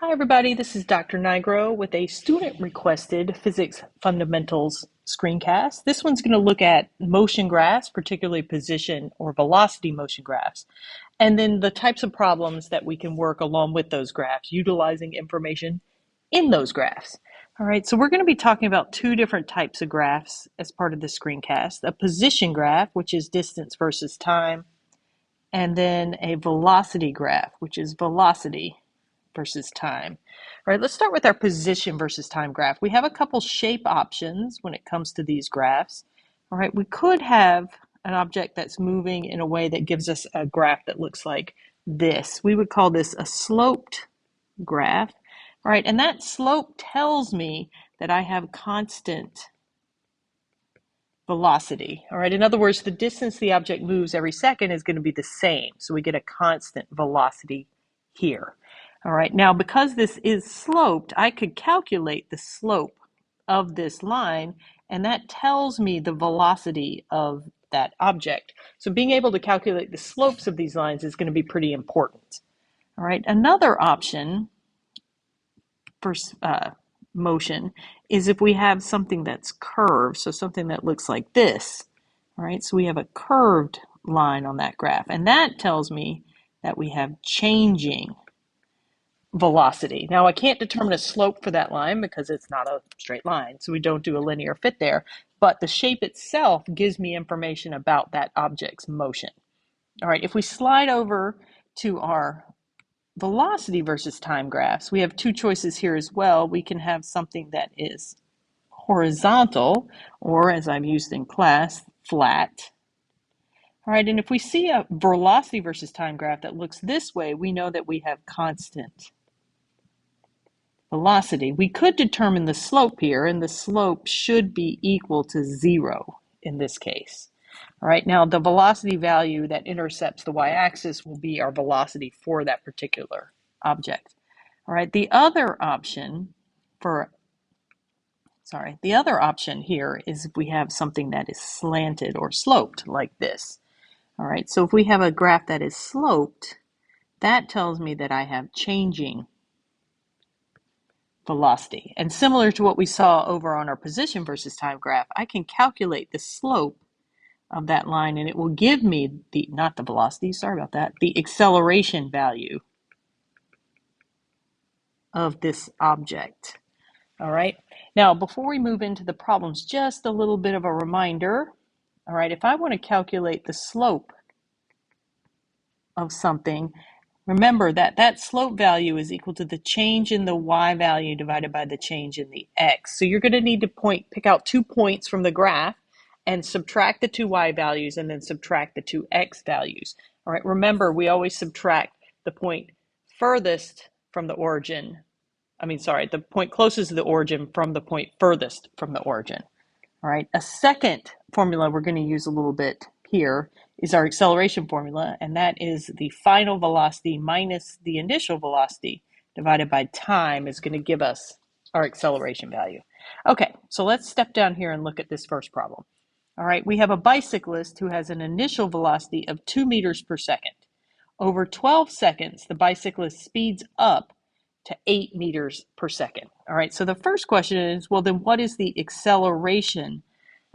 Hi everybody, this is Dr. Nigro with a student-requested Physics Fundamentals screencast. This one's going to look at motion graphs, particularly position or velocity motion graphs, and then the types of problems that we can work along with those graphs, utilizing information in those graphs. All right, so we're going to be talking about two different types of graphs as part of the screencast. A position graph, which is distance versus time, and then a velocity graph, which is velocity versus time. All right, let's start with our position versus time graph. We have a couple shape options when it comes to these graphs. All right, we could have an object that's moving in a way that gives us a graph that looks like this. We would call this a sloped graph. All right, and that slope tells me that I have constant velocity. All right, in other words, the distance the object moves every second is going to be the same. So we get a constant velocity here. All right, now because this is sloped, I could calculate the slope of this line, and that tells me the velocity of that object. So being able to calculate the slopes of these lines is going to be pretty important. All right, another option for motion is if we have something that's curved, so something that looks like this. All right, so we have a curved line on that graph, and that tells me that we have changing velocity. Now, I can't determine a slope for that line because it's not a straight line, so we don't do a linear fit there, but the shape itself gives me information about that object's motion. All right, if we slide over to our velocity versus time graphs, we have two choices here as well. We can have something that is horizontal, or as I've used in class, flat. All right, and if we see a velocity versus time graph that looks this way, we know that we have constant velocity. We could determine the slope here, and the slope should be equal to 0 in this case. All right, now the velocity value that intercepts the y-axis will be our velocity for that particular object. All right, the other option here is if we have something that is slanted or sloped like this. All right, so if we have a graph that is sloped, that tells me that I have changing velocity. And similar to what we saw over on our position versus time graph, I can calculate the slope of that line, and it will give me not the velocity, sorry about that, the acceleration value of this object. All right, now before we move into the problems, just a little bit of a reminder. All right, if I want to calculate the slope of something, remember that that slope value is equal to the change in the y value divided by the change in the x. So you're going to need to pick out 2 points from the graph and subtract the 2 y values and then subtract the 2 x values. All right, remember we always subtract the point furthest from the origin. The point closest to the origin from the point furthest from the origin. All right, a second formula we're going to use a little bit here is our acceleration formula, and that is the final velocity minus the initial velocity divided by time is going to give us our acceleration value. Okay, so let's step down here and look at this first problem. All right, we have a bicyclist who has an initial velocity of 2 meters per second. Over 12 seconds, the bicyclist speeds up to 8 meters per second. All right, so the first question is, well, then what is the acceleration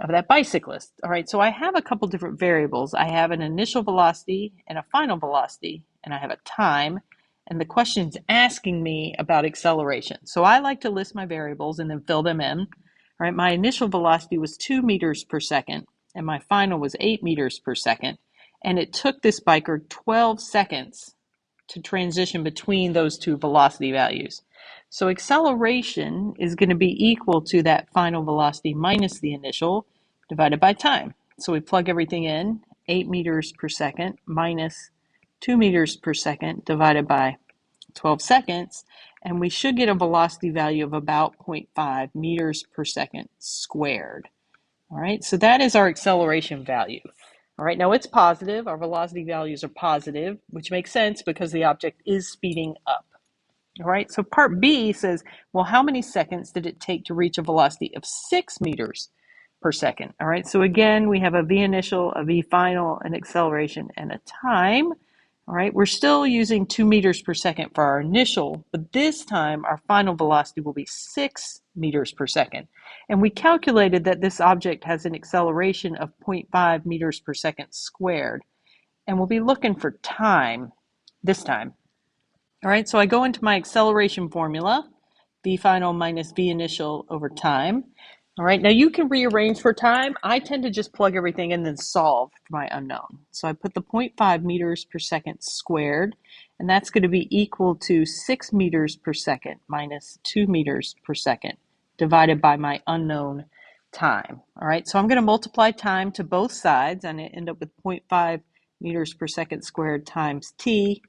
of that bicyclist? All right, so I have a couple different variables. I have an initial velocity and a final velocity, and I have a time, and the question's asking me about acceleration. So I like to list my variables and then fill them in. All right, my initial velocity was 2 meters per second, and my final was 8 meters per second, and it took this biker 12 seconds to transition between those two velocity values. So acceleration is going to be equal to that final velocity minus the initial divided by time. So we plug everything in, 8 meters per second minus 2 meters per second divided by 12 seconds, and we should get a velocity value of about 0.5 meters per second squared. All right, so that is our acceleration value. All right, now it's positive. Our velocity values are positive, which makes sense because the object is speeding up. All right, so part B says, well, how many seconds did it take to reach a velocity of 6 meters per second? All right, so again, we have a v initial, a v final, an acceleration, and a time. All right, we're still using 2 meters per second for our initial, but this time our final velocity will be 6 meters per second. And we calculated that this object has an acceleration of 0.5 meters per second squared. And we'll be looking for time this time. All right, so I go into my acceleration formula, v final minus v initial over time. All right, now you can rearrange for time. I tend to just plug everything in and then solve for my unknown. So I put the 0.5 meters per second squared, and that's going to be equal to 6 meters per second minus 2 meters per second divided by my unknown time. All right, so I'm going to multiply time to both sides, and I end up with 0.5 meters per second squared times t,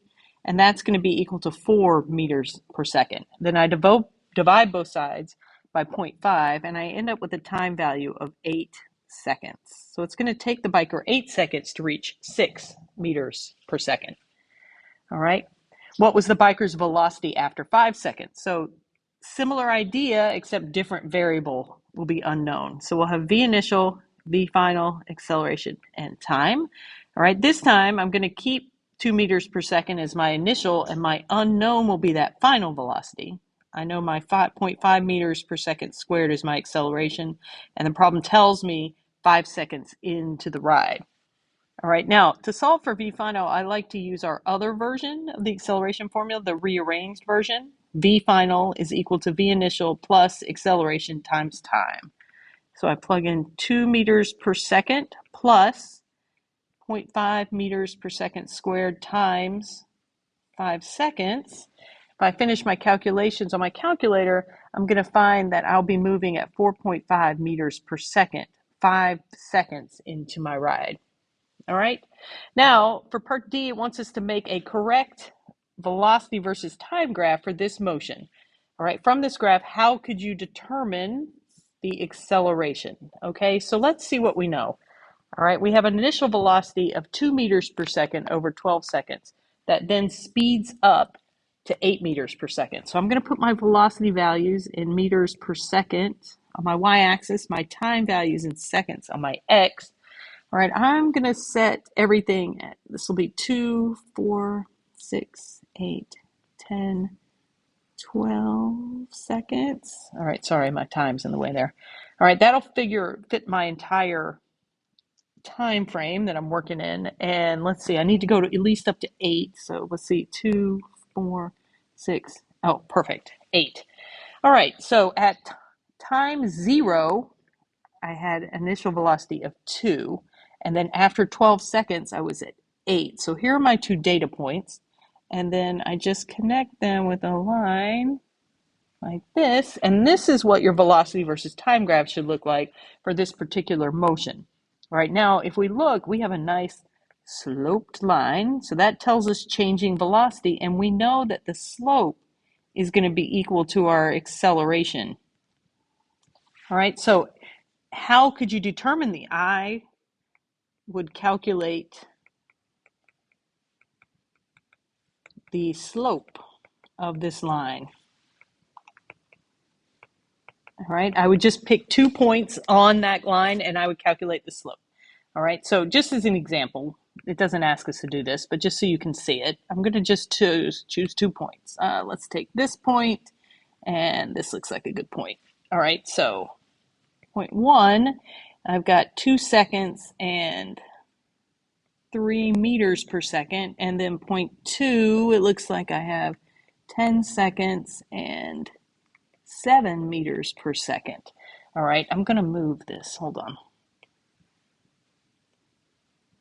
and that's going to be equal to 4 meters per second. Then I divide both sides by 0.5, and I end up with a time value of 8 seconds. So it's going to take the biker 8 seconds to reach 6 meters per second. All right. What was the biker's velocity after 5 seconds? So similar idea, except different variable will be unknown. So we'll have v initial, v final, acceleration, and time. All right. This time I'm going to keep 2 meters per second as my initial, and my unknown will be that final velocity. I know my 5.5 meters per second squared is my acceleration, and the problem tells me 5 seconds into the ride. All right, now to solve for v final, I like to use our other version of the acceleration formula, the rearranged version. V final is equal to v initial plus acceleration times time. So I plug in 2 meters per second plus 0.5 meters per second squared times 5 seconds. If I finish my calculations on my calculator, I'm going to find that I'll be moving at 4.5 meters per second, 5 seconds into my ride. All right. Now, for part D, it wants us to make a correct velocity versus time graph for this motion. All right. From this graph, how could you determine the acceleration? Okay. So let's see what we know. All right. We have an initial velocity of 2 meters per second over 12 seconds that then speeds up to 8 meters per second. So I'm going to put my velocity values in meters per second on my y-axis, my time values in seconds on my x. All right, I'm going to set everything at, this will be 2, 4, 6, 8, 10, 12 seconds. All right, sorry, my time's in the way there. All right, that'll fit my entire time frame that I'm working in. And let's see, I need to go to at least up to 8. So let's see, 2, 4, 6. Oh, perfect, 8. All right, so at time 0, I had initial velocity of 2. And then after 12 seconds, I was at 8. So here are my 2 data points. And then I just connect them with a line like this. And this is what your velocity versus time graph should look like for this particular motion. All right, now if we look, we have a nice sloped line. So that tells us changing velocity. And we know that the slope is going to be equal to our acceleration. All right, so how could you determine the I would calculate the slope of this line. All right, I would just pick 2 points on that line and I would calculate the slope. All right, so just as an example, it doesn't ask us to do this, but just so you can see it, I'm going to just choose 2 points. Let's take this point, and this looks like a good point. All right, so point 1, I've got 2 seconds and 3 meters per second, and then point 2, it looks like I have 10 seconds and 7 meters per second. All right, I'm going to move this. Hold on.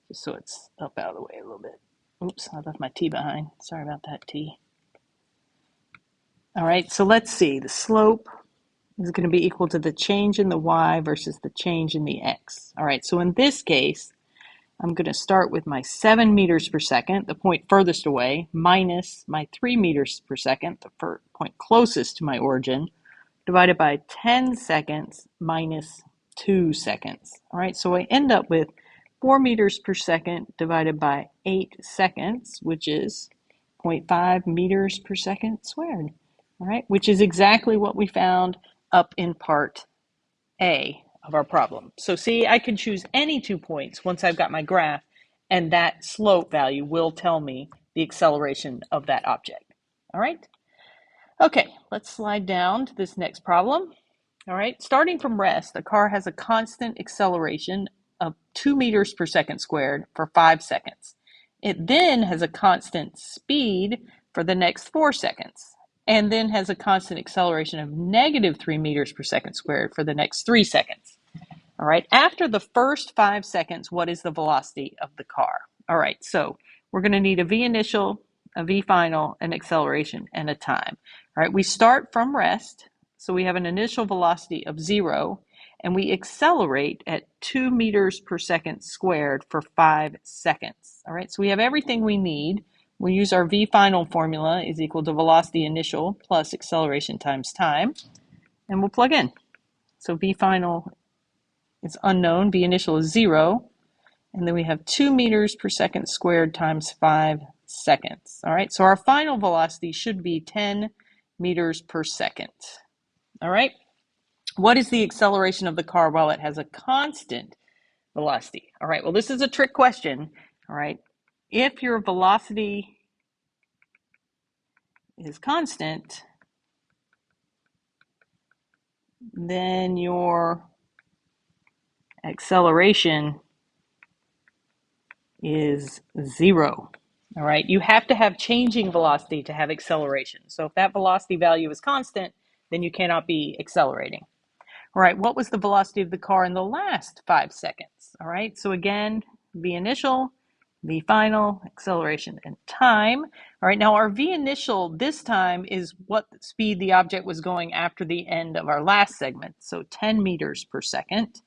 Just so it's up out of the way a little bit. Oops, I left my T behind. Sorry about that, T. All right, so let's see. The slope is going to be equal to the change in the y versus the change in the x. All right, so in this case, I'm going to start with my 7 meters per second, the point furthest away, minus my 3 meters per second, the point closest to my origin, divided by 10 seconds minus 2 seconds. All right, so I end up with 4 meters per second divided by 8 seconds, which is 0.5 meters per second squared. All right, which is exactly what we found up in part A of our problem. So see, I can choose any 2 points once I've got my graph, and that slope value will tell me the acceleration of that object. All right. Okay, let's slide down to this next problem. All right, starting from rest, the car has a constant acceleration of 2 meters per second squared for 5 seconds. It then has a constant speed for the next 4 seconds, and then has a constant acceleration of negative 3 meters per second squared for the next 3 seconds. All right, after the first 5 seconds, what is the velocity of the car? All right, so we're going to need a v initial, a v final, an acceleration, and a time. All right, we start from rest, so we have an initial velocity of 0, and we accelerate at 2 meters per second squared for 5 seconds. All right, so we have everything we need. We use our v final formula is equal to velocity initial plus acceleration times time, and we'll plug in. So v final is unknown, v initial is 0, and then we have 2 meters per second squared times 5 seconds. All right, so our final velocity should be 10 meters per second. All right, what is the acceleration of the car while it has a constant velocity? All right, well, this is a trick question. All right, if your velocity is constant, then your acceleration is 0. All right, you have to have changing velocity to have acceleration. So if that velocity value is constant, then you cannot be accelerating. All right, what was the velocity of the car in the last 5 seconds? All right, so again, v initial, v final, acceleration, and time. All right, now our v initial this time is what speed the object was going after the end of our last segment, so 10 meters per second.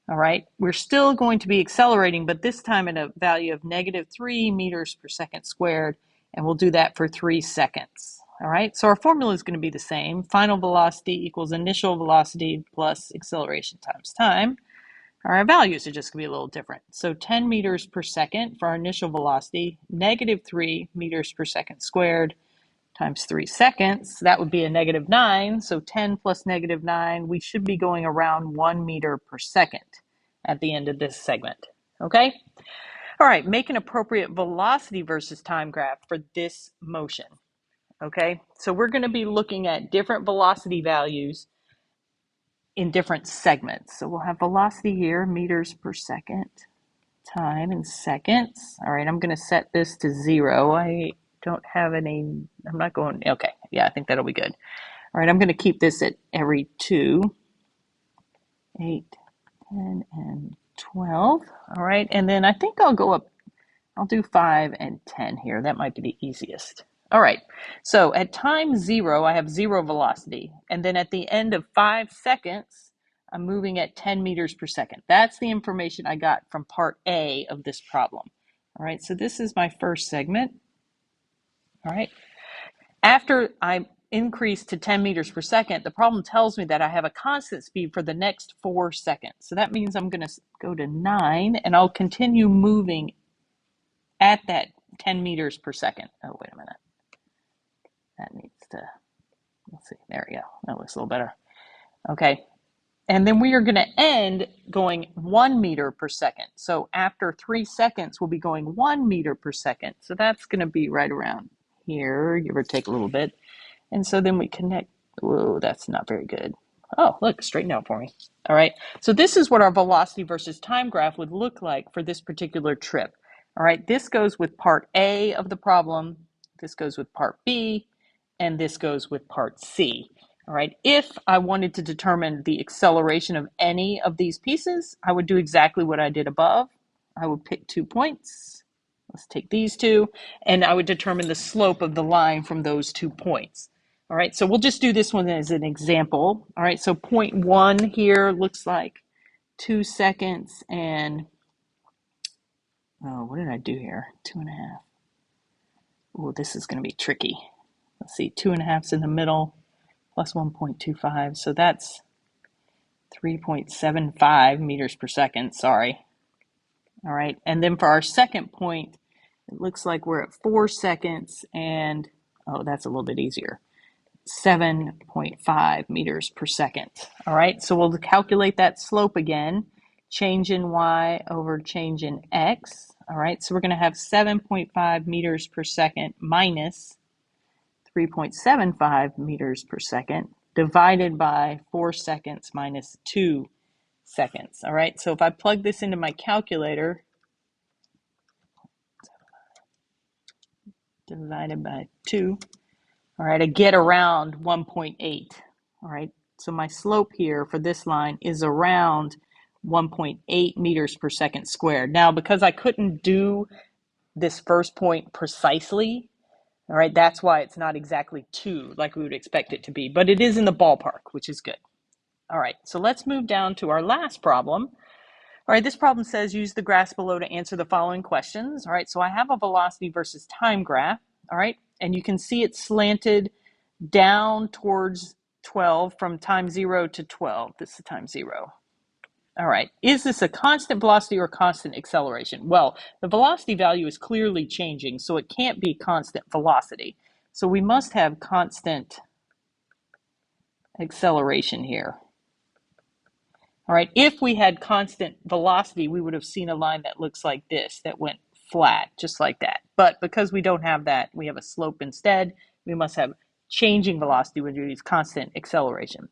All right, we're still going to be accelerating, but this time at a value of negative 3 meters per second squared, and we'll do that for 3 seconds. All right, so our formula is going to be the same. Final velocity equals initial velocity plus acceleration times time. Our values are just going to be a little different. So 10 meters per second for our initial velocity, negative 3 meters per second squared times 3 seconds, that would be a negative 9. So 10 plus negative 9, we should be going around 1 meter per second at the end of this segment. Okay? All right, make an appropriate velocity versus time graph for this motion. Okay, so we're going to be looking at different velocity values in different segments. So we'll have velocity here, meters per second, time in seconds. All right, I'm going to set this to 0. I don't have any, I'm not going, okay, yeah, I think that'll be good. All right, I'm going to keep this at every 2, 8, 10, and 12. All right, and then I think I'll go up, I'll do 5 and 10 here. That might be the easiest. All right, so at time 0, I have 0 velocity. And then at the end of 5 seconds, I'm moving at 10 meters per second. That's the information I got from part A of this problem. All right, so this is my first segment. All right, after I increase to 10 meters per second, the problem tells me that I have a constant speed for the next 4 seconds. So that means I'm going to go to 9, and I'll continue moving at that 10 meters per second. Oh, wait a minute. That needs to, let's see, there we go. That looks a little better. Okay, and then we are going to end going 1 meter per second. So after 3 seconds, we'll be going 1 meter per second. So that's going to be right around here, give or take a little bit. And so then we connect. Whoa, that's not very good. Oh, look, straighten out for me. All right, so this is what our velocity versus time graph would look like for this particular trip. All right, this goes with part A of the problem, this goes with part B, and this goes with part C. All right, if I wanted to determine the acceleration of any of these pieces, I would do exactly what I did above. I would pick 2 points. Let's take these 2, and I would determine the slope of the line from those 2 points. All right, so we'll just do this one as an example. All right, so point 1 here looks like 2 seconds and, oh, what did I do here? 2.5. Oh, this is going to be tricky. Let's see, 2.5's in the middle, plus 1.25, so that's 3.75 meters per second, sorry. All right, and then for our second point, it looks like we're at 4 seconds and, oh, that's a little bit easier, 7.5 meters per second. All right, so we'll calculate that slope again, change in y over change in x. All right, so we're going to have 7.5 meters per second minus 3.75 meters per second divided by 4 seconds minus 2 seconds. All right, so if I plug this into my calculator, divided by 2, all right, I get around 1.8. All right, so my slope here for this line is around 1.8 meters per second squared. Now, because I couldn't do this first point precisely, all right, that's why it's not exactly 2 like we would expect it to be, but it is in the ballpark, which is good. All right, so let's move down to our last problem. All right, this problem says use the graphs below to answer the following questions. All right, so I have a velocity versus time graph. All right, and you can see it's slanted down towards 12 from time 0 to 12. This is time 0. All right, is this a constant velocity or constant acceleration? Well, the velocity value is clearly changing, so it can't be constant velocity. So we must have constant acceleration here. All right, if we had constant velocity, we would have seen a line that looks like this, that went flat, just like that. But because we don't have that, we have a slope instead. We must have changing velocity, which is constant acceleration.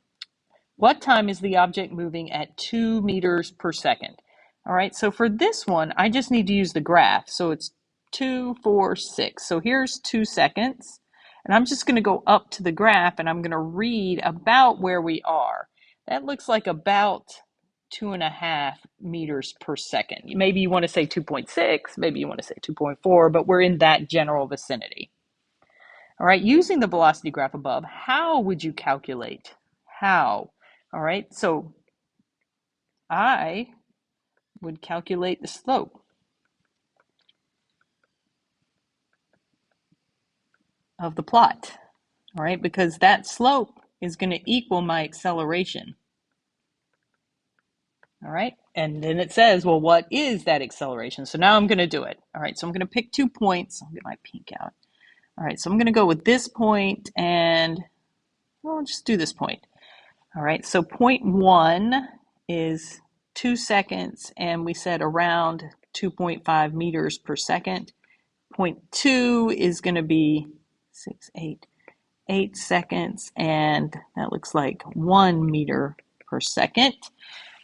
What time is the object moving at 2 meters per second? All right, so for this one, I just need to use the graph. So it's 2, 4, 6. So here's 2 seconds. And I'm just going to go up to the graph and I'm going to read about where we are. That looks like about 2.5 meters per second. Maybe you want to say 2.6, maybe you want to say 2.4, but we're in that general vicinity. All right, using the velocity graph above, how would you calculate? How? All right, so I would calculate the slope of the plot, all right, because that slope is going to equal my acceleration. All right, and then it says, well, what is that acceleration? So now I'm going to do it. All right, so I'm going to pick 2 points. I'll get my pink out. All right, so I'm going to go with this point and, well, I'll just do this point. All right, so point 1 is 2 seconds, and we said around 2.5 meters per second. Point 2 is going to be 8 seconds, and that looks like 1 meter per second.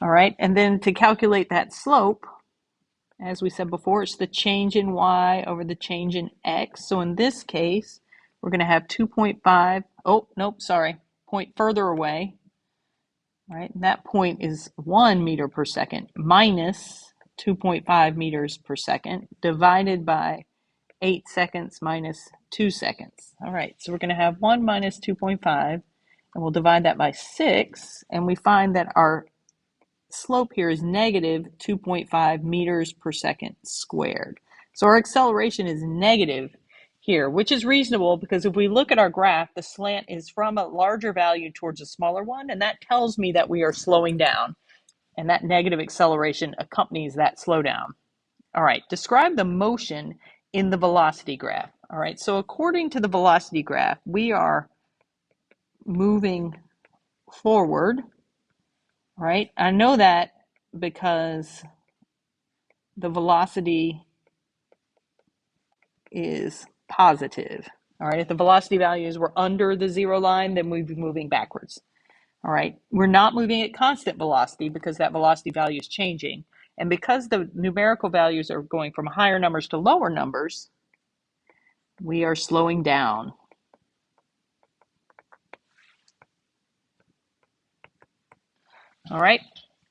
All right, and then to calculate that slope, as we said before, it's the change in y over the change in x. So in this case, we're going to have 2.5. Oh, nope, sorry. Point further away. All right, and that point is 1 meter per second minus 2.5 meters per second divided by 8 seconds minus 2 seconds. All right, so we're going to have 1 minus 2.5, and we'll divide that by 6, and we find that our slope here is negative 2.5 meters per second squared. So our acceleration is negative here, which is reasonable because if we look at our graph, the slant is from a larger value towards a smaller one, and that tells me that we are slowing down, and that negative acceleration accompanies that slowdown. All right, describe the motion in the velocity graph. All right, so according to the velocity graph, we are moving forward. Right? I know that because the velocity is positive. All right, if the velocity values were under the 0 line, then we'd be moving backwards. All right, we're not moving at constant velocity because that velocity value is changing. And because the numerical values are going from higher numbers to lower numbers, we are slowing down. All right,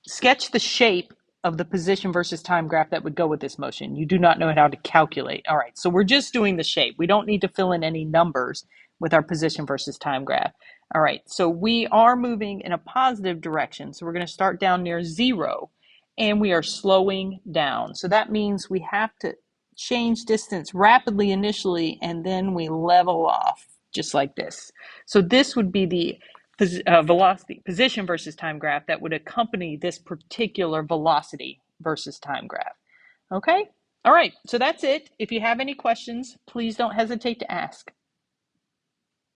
sketch the shape of the position versus time graph that would go with this motion. You do not know how to calculate. All right, so we're just doing the shape. We don't need to fill in any numbers with our position versus time graph. All right, so we are moving in a positive direction. So we're going to start down near 0, and we are slowing down. So that means we have to change distance rapidly initially, and then we level off just like this. So this would be the velocity position versus time graph that would accompany this particular velocity versus time graph. Okay? All right, so that's it. If you have any questions, please don't hesitate to ask.